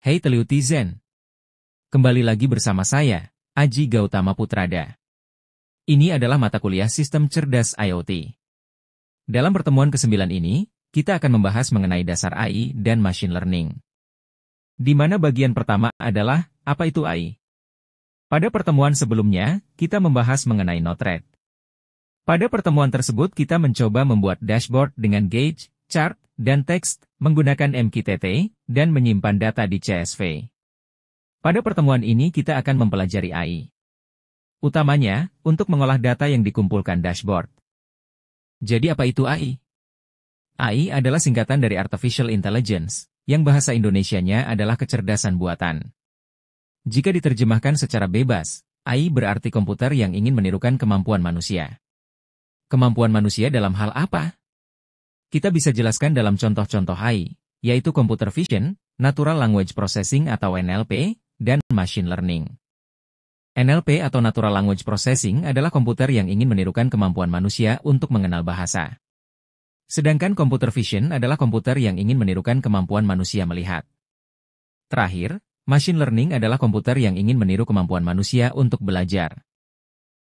Hey Telutizen, kembali lagi bersama saya, Aji Gautama Putrada. Ini adalah mata kuliah Sistem Cerdas IoT. Dalam pertemuan ke-9 ini, kita akan membahas mengenai dasar AI dan Machine Learning. Di mana bagian pertama adalah, apa itu AI? Pada pertemuan sebelumnya, kita membahas mengenai Node-RED. Pada pertemuan tersebut kita mencoba membuat dashboard dengan gauge, chart, dan teks, menggunakan MQTT, dan menyimpan data di CSV. Pada pertemuan ini kita akan mempelajari AI. Utamanya, untuk mengolah data yang dikumpulkan dashboard. Jadi apa itu AI? AI adalah singkatan dari Artificial Intelligence, yang bahasa Indonesianya adalah kecerdasan buatan. Jika diterjemahkan secara bebas, AI berarti komputer yang ingin menirukan kemampuan manusia. Kemampuan manusia dalam hal apa? Kita bisa jelaskan dalam contoh-contoh AI, yaitu Computer Vision, Natural Language Processing atau NLP, dan Machine Learning. NLP atau Natural Language Processing adalah komputer yang ingin menirukan kemampuan manusia untuk mengenal bahasa. Sedangkan Computer Vision adalah komputer yang ingin menirukan kemampuan manusia melihat. Terakhir, Machine Learning adalah komputer yang ingin meniru kemampuan manusia untuk belajar.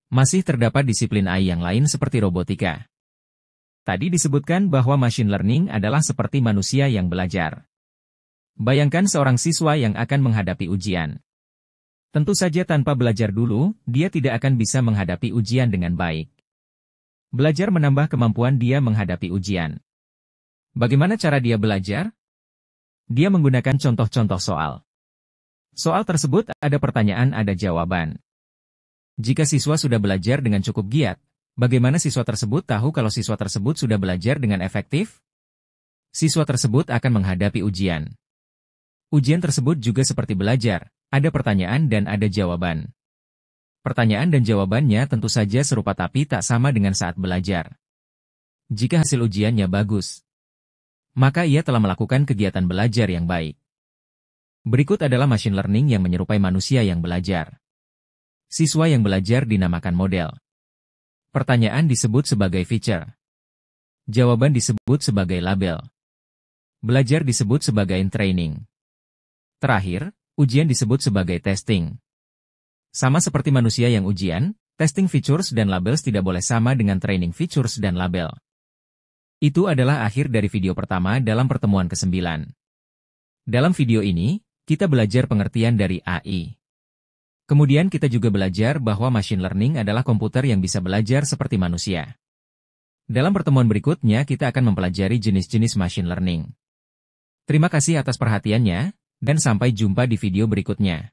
Masih terdapat disiplin AI yang lain seperti robotika. Tadi disebutkan bahwa machine learning adalah seperti manusia yang belajar. Bayangkan seorang siswa yang akan menghadapi ujian. Tentu saja tanpa belajar dulu, dia tidak akan bisa menghadapi ujian dengan baik. Belajar menambah kemampuan dia menghadapi ujian. Bagaimana cara dia belajar? Dia menggunakan contoh-contoh soal. Soal tersebut ada pertanyaan, ada jawaban. Jika siswa sudah belajar dengan cukup giat, bagaimana siswa tersebut tahu kalau siswa tersebut sudah belajar dengan efektif? Siswa tersebut akan menghadapi ujian. Ujian tersebut juga seperti belajar, ada pertanyaan dan ada jawaban. Pertanyaan dan jawabannya tentu saja serupa tapi tak sama dengan saat belajar. Jika hasil ujiannya bagus, maka ia telah melakukan kegiatan belajar yang baik. Berikut adalah machine learning yang menyerupai manusia yang belajar. Siswa yang belajar dinamakan model. Pertanyaan disebut sebagai feature. Jawaban disebut sebagai label. Belajar disebut sebagai training. Terakhir, ujian disebut sebagai testing. Sama seperti manusia yang ujian, testing features dan labels tidak boleh sama dengan training features dan label. Itu adalah akhir dari video pertama dalam pertemuan ke-9. Dalam video ini, kita belajar pengertian dari AI. Kemudian kita juga belajar bahwa machine learning adalah komputer yang bisa belajar seperti manusia. Dalam pertemuan berikutnya kita akan mempelajari jenis-jenis machine learning. Terima kasih atas perhatiannya, dan sampai jumpa di video berikutnya.